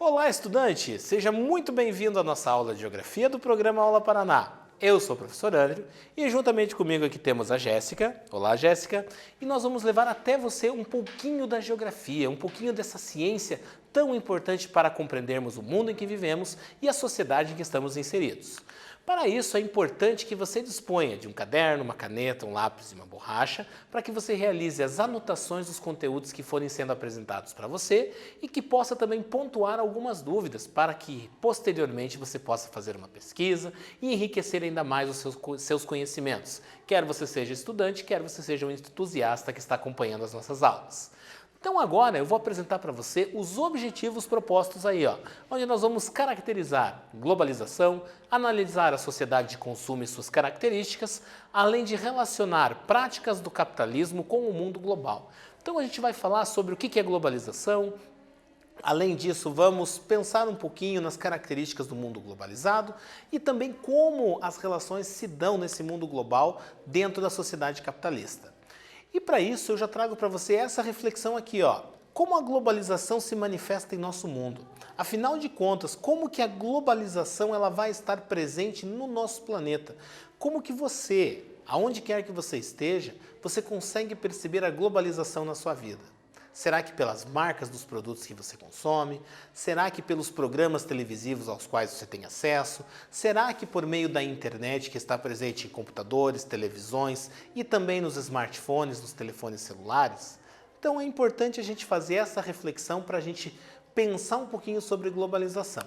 Olá, estudante! Seja muito bem-vindo à nossa aula de Geografia do programa Aula Paraná. Eu sou o professor André e juntamente comigo aqui temos a Jéssica. Olá, Jéssica! E nós vamos levar até você um pouquinho da geografia, um pouquinho dessa ciência tão importante para compreendermos o mundo em que vivemos e a sociedade em que estamos inseridos. Para isso, é importante que você disponha de um caderno, uma caneta, um lápis e uma borracha para que você realize as anotações dos conteúdos que forem sendo apresentados para você e que possa também pontuar algumas dúvidas para que, posteriormente, você possa fazer uma pesquisa e enriquecer ainda mais os seus conhecimentos, quer você seja estudante, quer você seja um entusiasta que está acompanhando as nossas aulas. Então agora eu vou apresentar para você os objetivos propostos aí, onde nós vamos caracterizar globalização, analisar a sociedade de consumo e suas características, além de relacionar práticas do capitalismo com o mundo global. Então a gente vai falar sobre o que é globalização. Além disso, vamos pensar um pouquinho nas características do mundo globalizado e também como as relações se dão nesse mundo global dentro da sociedade capitalista. E para isso eu já trago para você essa reflexão aqui, como a globalização se manifesta em nosso mundo. Afinal de contas, como que a globalização ela vai estar presente no nosso planeta? Como que você, aonde quer que você esteja, você consegue perceber a globalização na sua vida? Será que pelas marcas dos produtos que você consome? Será que pelos programas televisivos aos quais você tem acesso? Será que por meio da internet que está presente em computadores, televisões e também nos smartphones, nos telefones celulares? Então é importante a gente fazer essa reflexão para a gente pensar um pouquinho sobre globalização.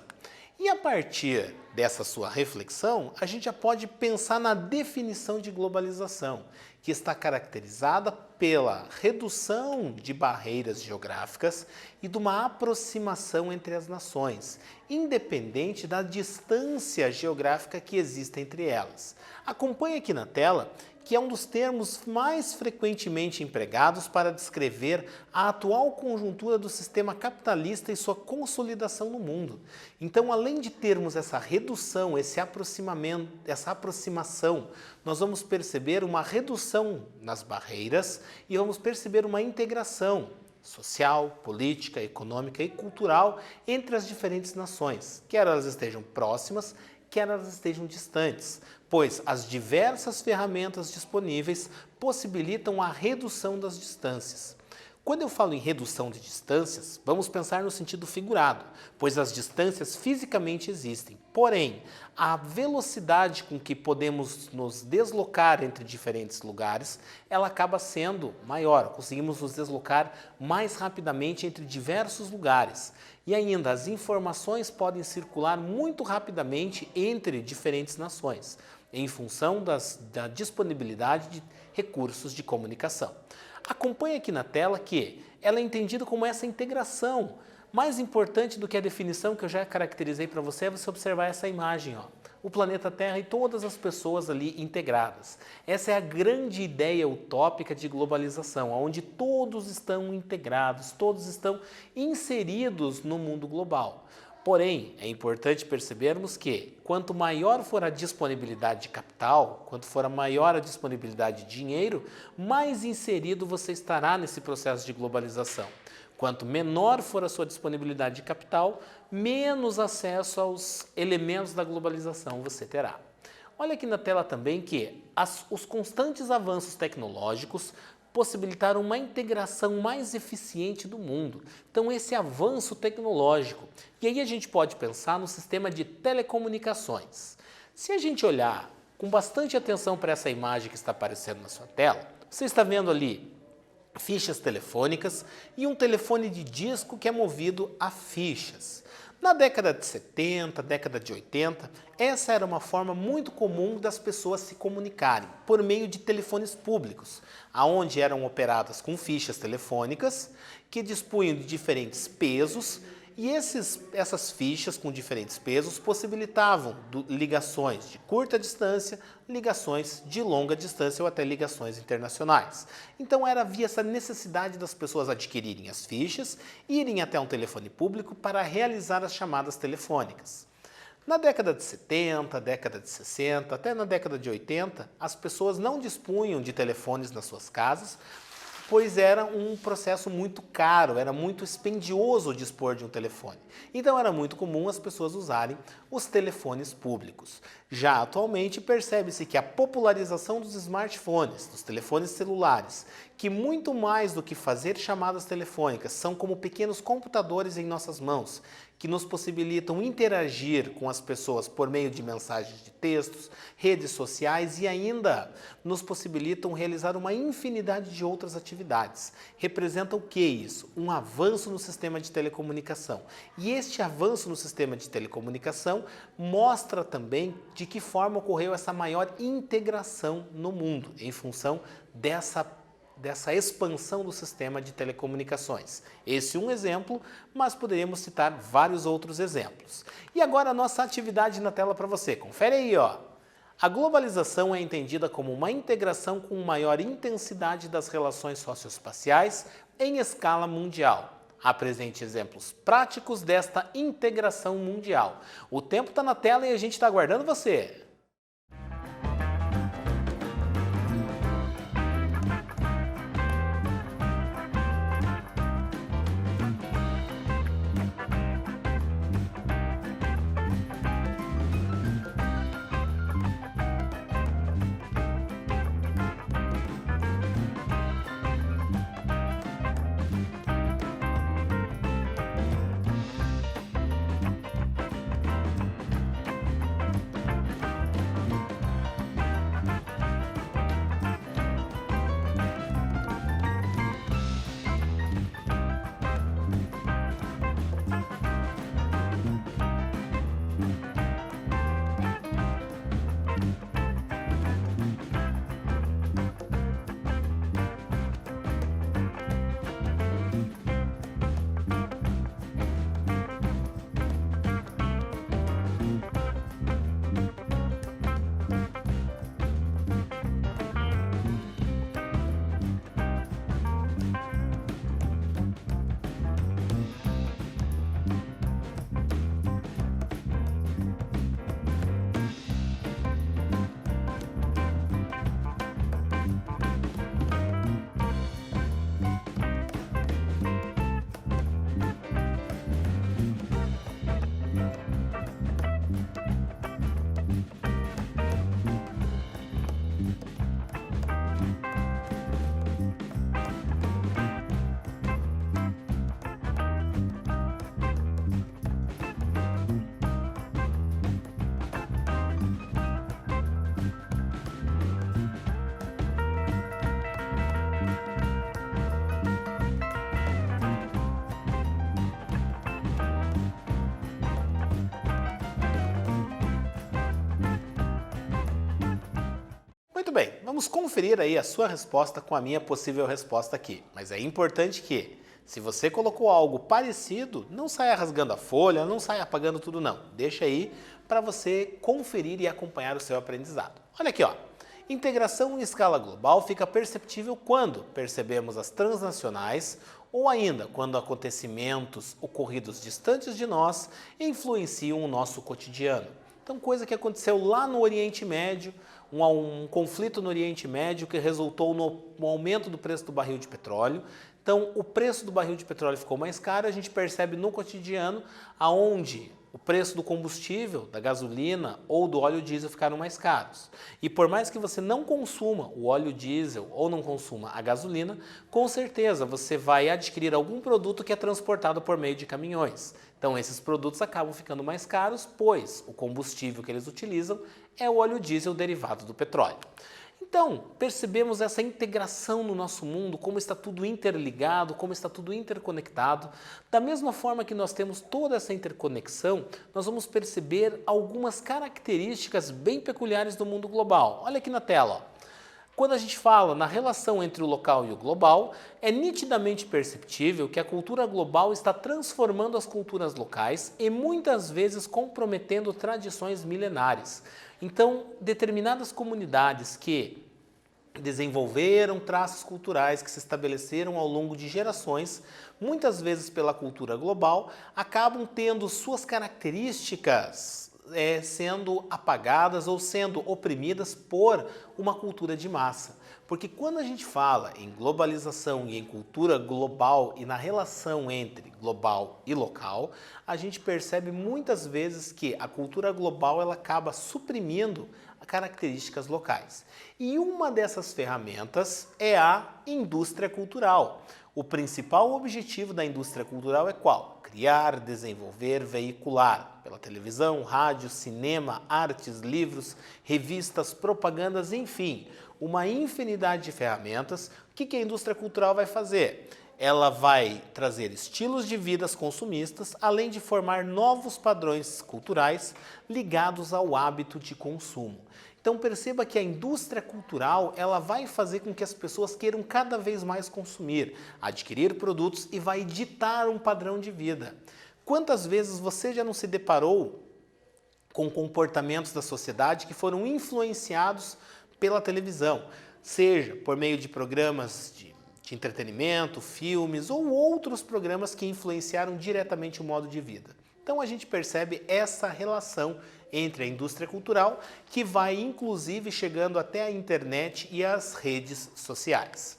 E a partir dessa sua reflexão, a gente já pode pensar na definição de globalização, que está caracterizada pela redução de barreiras geográficas e de uma aproximação entre as nações, independente da distância geográfica que existe entre elas. Acompanhe aqui na tela que é um dos termos mais frequentemente empregados para descrever a atual conjuntura do sistema capitalista e sua consolidação no mundo. Então, além de termos essa redução, esse aproximamento, essa aproximação, nós vamos perceber uma redução nas barreiras e vamos perceber uma integração social, política, econômica e cultural entre as diferentes nações, quer elas estejam próximas, quer elas estejam distantes, pois as diversas ferramentas disponíveis possibilitam a redução das distâncias. Quando eu falo em redução de distâncias, vamos pensar no sentido figurado, pois as distâncias fisicamente existem. Porém, a velocidade com que podemos nos deslocar entre diferentes lugares, ela acaba sendo maior. Conseguimos nos deslocar mais rapidamente entre diversos lugares. E ainda, as informações podem circular muito rapidamente entre diferentes nações, em função da disponibilidade de recursos de comunicação. Acompanhe aqui na tela que ela é entendida como essa integração. Mais importante do que a definição que eu já caracterizei para você é você observar essa imagem, o planeta Terra e todas as pessoas ali integradas. Essa é a grande ideia utópica de globalização, onde todos estão integrados, todos estão inseridos no mundo global. Porém, é importante percebermos que quanto maior for a disponibilidade de capital, quanto for maior a disponibilidade de dinheiro, mais inserido você estará nesse processo de globalização. Quanto menor for a sua disponibilidade de capital, menos acesso aos elementos da globalização você terá. Olha aqui na tela também que os constantes avanços tecnológicos possibilitaram uma integração mais eficiente do mundo. Então esse avanço tecnológico. E aí a gente pode pensar no sistema de telecomunicações. Se a gente olhar com bastante atenção para essa imagem que está aparecendo na sua tela, você está vendo ali fichas telefônicas e um telefone de disco que é movido a fichas. Na década de 70, década de 80, essa era uma forma muito comum das pessoas se comunicarem por meio de telefones públicos, aonde eram operadas com fichas telefônicas que dispunham de diferentes pesos e essas fichas com diferentes pesos possibilitavam ligações de curta distância, ligações de longa distância ou até ligações internacionais. Então havia essa necessidade das pessoas adquirirem as fichas, irem até um telefone público para realizar as chamadas telefônicas. Na década de 70, década de 60, até na década de 80, as pessoas não dispunham de telefones nas suas casas, pois era um processo muito caro, era muito dispendioso dispor de um telefone. Então era muito comum as pessoas usarem os telefones públicos. Já atualmente percebe-se que a popularização dos smartphones, dos telefones celulares, que muito mais do que fazer chamadas telefônicas, são como pequenos computadores em nossas mãos, que nos possibilitam interagir com as pessoas por meio de mensagens de textos, redes sociais e ainda nos possibilitam realizar uma infinidade de outras atividades. Representa o que isso? Um avanço no sistema de telecomunicação. E este avanço no sistema de telecomunicação mostra também de que forma ocorreu essa maior integração no mundo, em função dessa expansão do sistema de telecomunicações. Esse é um exemplo, mas poderíamos citar vários outros exemplos. E agora a nossa atividade na tela para você. Confere aí, ó. A globalização é entendida como uma integração com maior intensidade das relações socioespaciais em escala mundial. Apresente exemplos práticos desta integração mundial. O tempo está na tela e a gente está aguardando você. Muito bem, vamos conferir aí a sua resposta com a minha possível resposta aqui. Mas é importante que, se você colocou algo parecido, não saia rasgando a folha, não saia apagando tudo não. Deixa aí para você conferir e acompanhar o seu aprendizado. Olha aqui, ó. Integração em escala global fica perceptível quando percebemos as transnacionais ou ainda quando acontecimentos ocorridos distantes de nós influenciam o nosso cotidiano. Então, coisa que aconteceu lá no Oriente Médio, um conflito no Oriente Médio que resultou no aumento do preço do barril de petróleo. Então, o preço do barril de petróleo ficou mais caro, a gente percebe no cotidiano aonde o preço do combustível, da gasolina ou do óleo diesel ficaram mais caros. E por mais que você não consuma o óleo diesel ou não consuma a gasolina, com certeza você vai adquirir algum produto que é transportado por meio de caminhões. Então esses produtos acabam ficando mais caros, pois o combustível que eles utilizam é o óleo diesel derivado do petróleo. Então, percebemos essa integração no nosso mundo, como está tudo interligado, como está tudo interconectado. Da mesma forma que nós temos toda essa interconexão, nós vamos perceber algumas características bem peculiares do mundo global. Olha aqui na tela, ó. Quando a gente fala na relação entre o local e o global, é nitidamente perceptível que a cultura global está transformando as culturas locais e muitas vezes comprometendo tradições milenares. Então, determinadas comunidades que desenvolveram traços culturais que se estabeleceram ao longo de gerações, muitas vezes pela cultura global, acabam tendo suas características sendo apagadas ou sendo oprimidas por uma cultura de massa. Porque quando a gente fala em globalização e em cultura global e na relação entre global e local, a gente percebe muitas vezes que a cultura global ela acaba suprimindo características locais. E uma dessas ferramentas é a indústria cultural. O principal objetivo da indústria cultural é qual? Criar, desenvolver, veicular pela televisão, rádio, cinema, artes, livros, revistas, propagandas, enfim, uma infinidade de ferramentas. O que a indústria cultural vai fazer? Ela vai trazer estilos de vidas consumistas, além de formar novos padrões culturais ligados ao hábito de consumo. Então perceba que a indústria cultural ela vai fazer com que as pessoas queiram cada vez mais consumir, adquirir produtos e vai ditar um padrão de vida. Quantas vezes você já não se deparou com comportamentos da sociedade que foram influenciados pela televisão, seja por meio de programas de entretenimento, filmes ou outros programas que influenciaram diretamente o modo de vida. Então a gente percebe essa relação entre a indústria cultural que vai inclusive chegando até a internet e as redes sociais.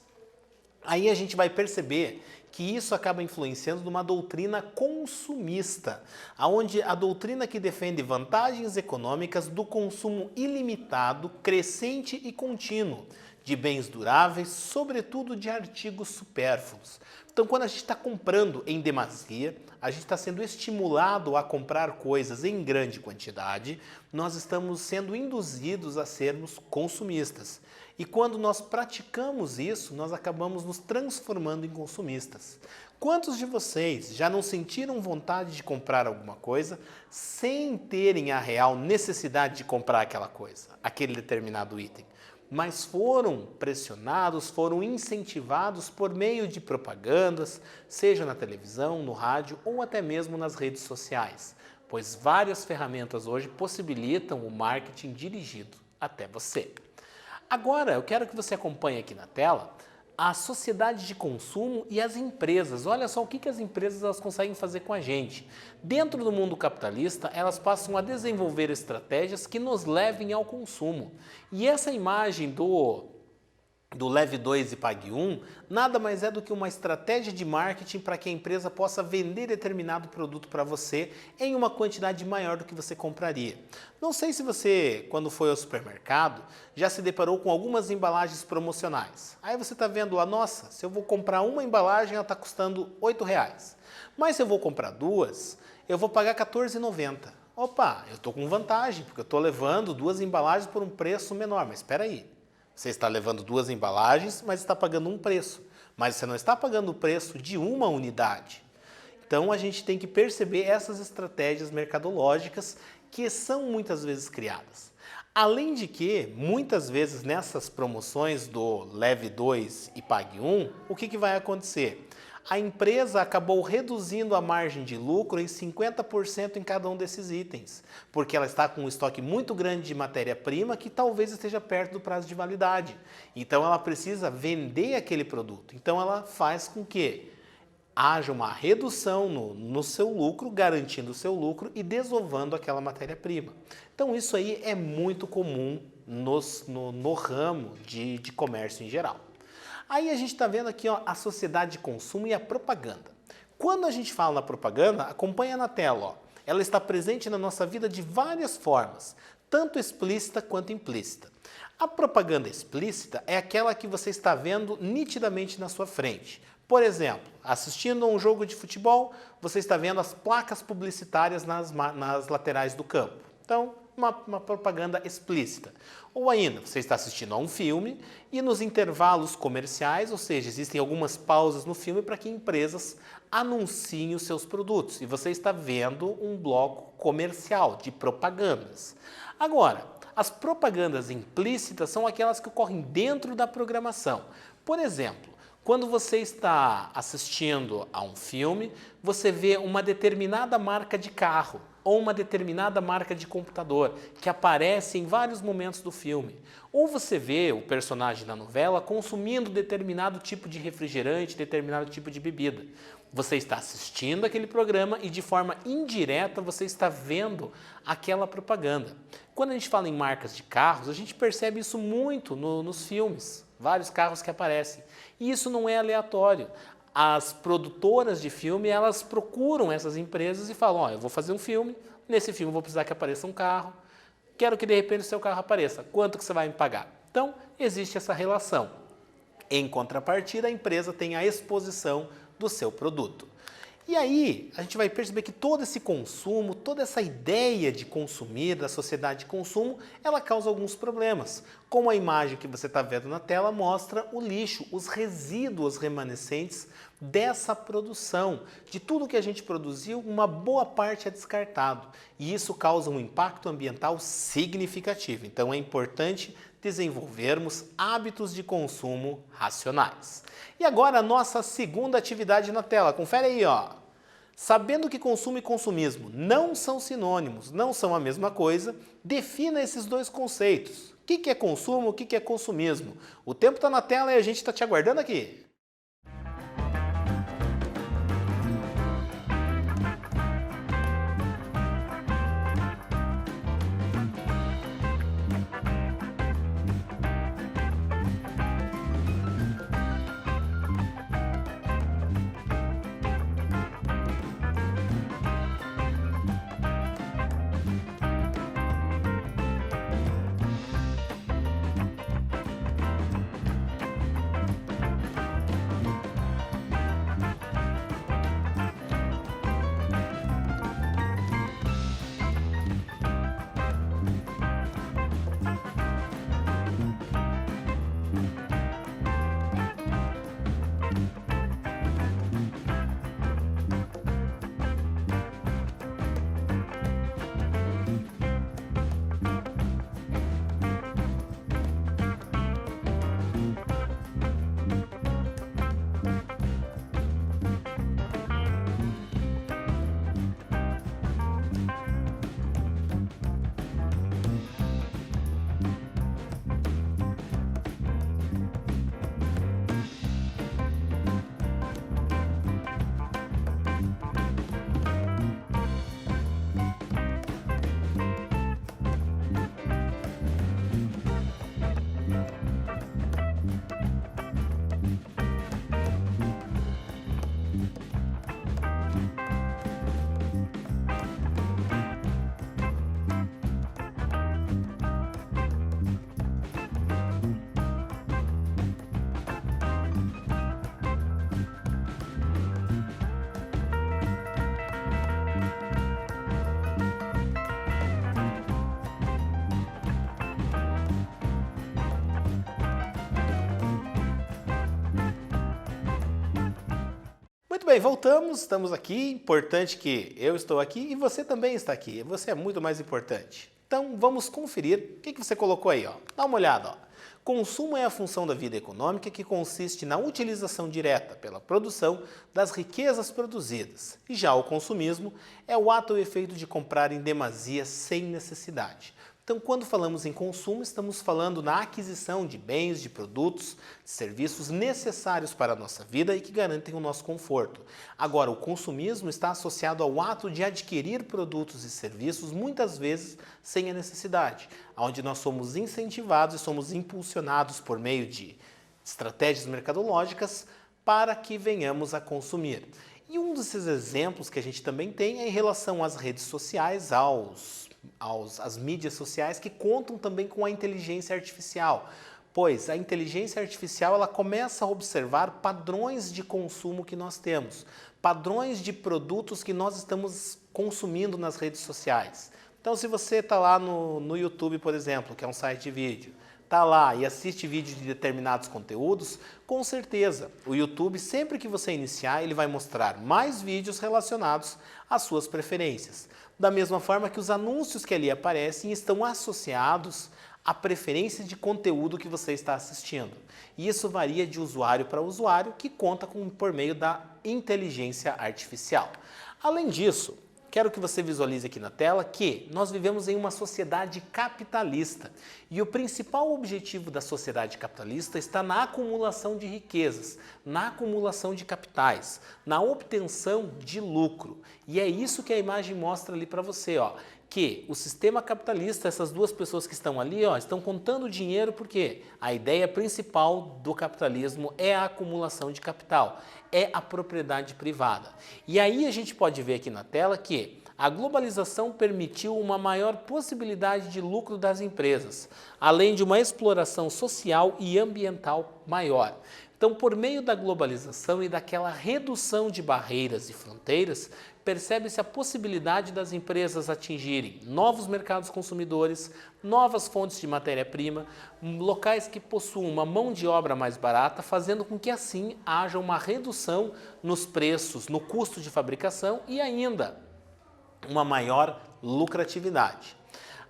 Aí a gente vai perceber que isso acaba influenciando numa doutrina consumista, onde a doutrina que defende vantagens econômicas do consumo ilimitado, crescente e contínuo de bens duráveis, sobretudo de artigos supérfluos. Então, quando a gente está comprando em demasia, a gente está sendo estimulado a comprar coisas em grande quantidade, nós estamos sendo induzidos a sermos consumistas. E quando nós praticamos isso, nós acabamos nos transformando em consumistas. Quantos de vocês já não sentiram vontade de comprar alguma coisa sem terem a real necessidade de comprar aquela coisa, aquele determinado item? Mas foram pressionados, foram incentivados por meio de propagandas, seja na televisão, no rádio ou até mesmo nas redes sociais, pois várias ferramentas hoje possibilitam o marketing dirigido até você. Agora, eu quero que você acompanhe aqui na tela a sociedade de consumo e as empresas. Olha só o que as empresas elas conseguem fazer com a gente. Dentro do mundo capitalista, elas passam a desenvolver estratégias que nos levem ao consumo. E essa imagem do Leve 2 e Pague 1 nada mais é do que uma estratégia de marketing para que a empresa possa vender determinado produto para você em uma quantidade maior do que você compraria. Não sei se você, quando foi ao supermercado, já se deparou com algumas embalagens promocionais. Aí você está vendo lá, nossa, se eu vou comprar uma embalagem, ela está custando R$8. Mas se eu vou comprar duas, eu vou pagar R$14,90. Opa, eu estou com vantagem, porque eu estou levando duas embalagens por um preço menor. Mas espera aí. Você está levando duas embalagens, mas está pagando um preço. Mas você não está pagando o preço de uma unidade. Então a gente tem que perceber essas estratégias mercadológicas que são muitas vezes criadas. Além de que, muitas vezes nessas promoções do Leve 2 e Pague 1, o que vai acontecer? A empresa acabou reduzindo a margem de lucro em 50% em cada um desses itens, porque ela está com um estoque muito grande de matéria-prima que talvez esteja perto do prazo de validade. Então ela precisa vender aquele produto. Então ela faz com que haja uma redução no seu lucro, garantindo o seu lucro e desovando aquela matéria-prima. Então isso aí é muito comum no ramo de comércio em geral. Aí a gente está vendo aqui ó, a sociedade de consumo e a propaganda. Quando a gente fala na propaganda, acompanha na tela. Ó, ela está presente na nossa vida de várias formas, tanto explícita quanto implícita. A propaganda explícita é aquela que você está vendo nitidamente na sua frente. Por exemplo, assistindo a um jogo de futebol, você está vendo as placas publicitárias nas laterais do campo. Então, uma propaganda explícita. Ou ainda, você está assistindo a um filme e nos intervalos comerciais, ou seja, existem algumas pausas no filme para que empresas anunciem os seus produtos. E você está vendo um bloco comercial de propagandas. Agora, as propagandas implícitas são aquelas que ocorrem dentro da programação. Por exemplo, quando você está assistindo a um filme, você vê uma determinada marca de carro ou uma determinada marca de computador que aparece em vários momentos do filme. Ou você vê o personagem da novela consumindo determinado tipo de refrigerante, determinado tipo de bebida. Você está assistindo aquele programa e de forma indireta você está vendo aquela propaganda. Quando a gente fala em marcas de carros, a gente percebe isso muito nos filmes. vários carros que aparecem. E isso não é aleatório. As produtoras de filme, elas procuram essas empresas e falam, ó, eu vou fazer um filme, nesse filme eu vou precisar que apareça um carro, quero que de repente o seu carro apareça, quanto que você vai me pagar? Então, existe essa relação. Em contrapartida, a empresa tem a exposição do seu produto. E aí, a gente vai perceber que todo esse consumo, toda essa ideia de consumir, da sociedade de consumo, ela causa alguns problemas. Como a imagem que você está vendo na tela mostra o lixo, os resíduos remanescentes dessa produção. De tudo que a gente produziu, uma boa parte é descartado. E isso causa um impacto ambiental significativo. Então é importante desenvolvermos hábitos de consumo racionais. E agora a nossa segunda atividade na tela. Confere aí, ó. Sabendo que consumo e consumismo não são sinônimos, não são a mesma coisa, defina esses dois conceitos. O que é consumo, o que é consumismo? O tempo está na tela e a gente está te aguardando aqui. Muito bem, voltamos, estamos aqui. Importante que eu estou aqui e você também está aqui. Você é muito mais importante. Então vamos conferir o que você colocou aí, ó. Dá uma olhada, ó. Consumo é a função da vida econômica que consiste na utilização direta pela produção das riquezas produzidas. E já o consumismo é o ato ou efeito de comprar em demasia sem necessidade. Então, quando falamos em consumo, estamos falando na aquisição de bens, de produtos, de serviços necessários para a nossa vida e que garantem o nosso conforto. Agora, o consumismo está associado ao ato de adquirir produtos e serviços, muitas vezes sem a necessidade, onde nós somos incentivados e somos impulsionados por meio de estratégias mercadológicas para que venhamos a consumir. E um desses exemplos que a gente também tem é em relação às redes sociais, às mídias sociais, que contam também com a inteligência artificial, pois a inteligência artificial ela começa a observar padrões de consumo que nós temos, padrões de produtos que nós estamos consumindo nas redes sociais. Então, se você está lá no YouTube, por exemplo, que é um site de vídeo, está lá e assiste vídeos de determinados conteúdos, com certeza o YouTube, sempre que você iniciar, ele vai mostrar mais vídeos relacionados às suas preferências. Da mesma forma que os anúncios que ali aparecem estão associados à preferência de conteúdo que você está assistindo. E isso varia de usuário para usuário, que conta por meio da inteligência artificial. Além disso, quero que você visualize aqui na tela que nós vivemos em uma sociedade capitalista e o principal objetivo da sociedade capitalista está na acumulação de riquezas, na acumulação de capitais, na obtenção de lucro. E é isso que a imagem mostra ali para você, ó, que o sistema capitalista, essas duas pessoas que estão ali, ó, estão contando dinheiro porque a ideia principal do capitalismo é a acumulação de capital, é a propriedade privada. E aí a gente pode ver aqui na tela que a globalização permitiu uma maior possibilidade de lucro das empresas, além de uma exploração social e ambiental maior. Então, por meio da globalização e daquela redução de barreiras e fronteiras, percebe-se a possibilidade das empresas atingirem novos mercados consumidores, novas fontes de matéria-prima, locais que possuam uma mão de obra mais barata, fazendo com que assim haja uma redução nos preços, no custo de fabricação e ainda uma maior lucratividade.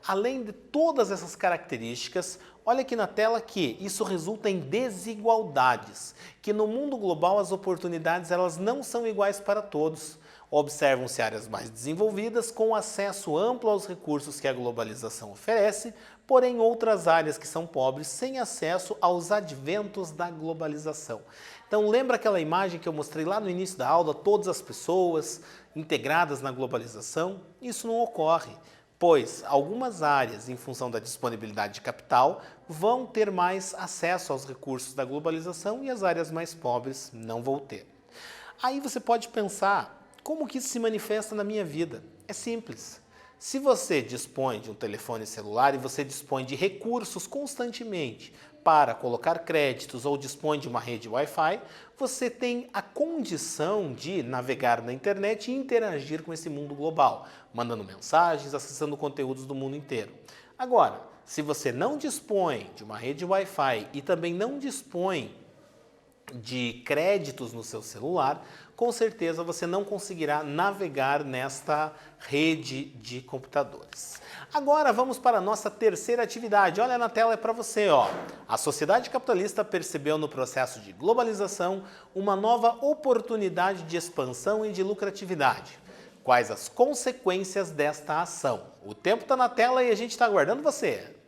Além de todas essas características, olha aqui na tela que isso resulta em desigualdades, que no mundo global as oportunidades elas não são iguais para todos. Observam-se áreas mais desenvolvidas com acesso amplo aos recursos que a globalização oferece, porém outras áreas que são pobres sem acesso aos adventos da globalização. Então lembra aquela imagem que eu mostrei lá no início da aula, todas as pessoas integradas na globalização? Isso não ocorre, pois algumas áreas, em função da disponibilidade de capital, vão ter mais acesso aos recursos da globalização e as áreas mais pobres não vão ter. Aí você pode pensar, como que isso se manifesta na minha vida? É simples. Se você dispõe de um telefone celular e você dispõe de recursos constantemente para colocar créditos ou dispõe de uma rede Wi-Fi, você tem a condição de navegar na internet e interagir com esse mundo global, mandando mensagens, acessando conteúdos do mundo inteiro. Agora, se você não dispõe de uma rede Wi-Fi e também não dispõe de créditos no seu celular, com certeza você não conseguirá navegar nesta rede de computadores. Agora vamos para a nossa terceira atividade. Olha na tela, é para você, ó. A sociedade capitalista percebeu no processo de globalização uma nova oportunidade de expansão e de lucratividade. Quais as consequências desta ação? O tempo está na tela e a gente está aguardando você.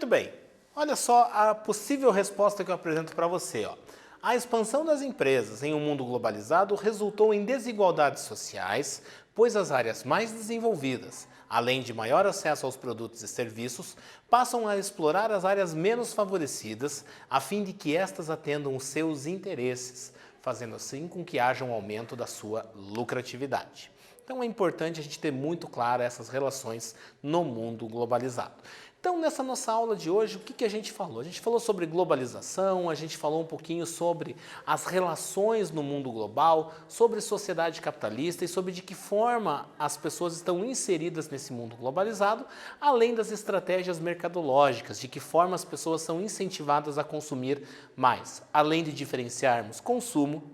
Muito bem, olha só a possível resposta que eu apresento para você. Ó. A expansão das empresas em um mundo globalizado resultou em desigualdades sociais, pois as áreas mais desenvolvidas, além de maior acesso aos produtos e serviços, passam a explorar as áreas menos favorecidas, a fim de que estas atendam os seus interesses, fazendo assim com que haja um aumento da sua lucratividade. Então é importante a gente ter muito claro essas relações no mundo globalizado. Então, nessa nossa aula de hoje, o que a gente falou? A gente falou sobre globalização, a gente falou um pouquinho sobre as relações no mundo global, sobre sociedade capitalista e sobre de que forma as pessoas estão inseridas nesse mundo globalizado, além das estratégias mercadológicas, de que forma as pessoas são incentivadas a consumir mais, além de diferenciarmos consumo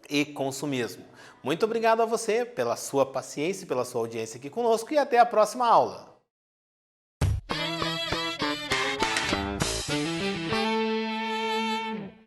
e consumismo. Muito obrigado a você pela sua paciência e pela sua audiência aqui conosco e até a próxima aula.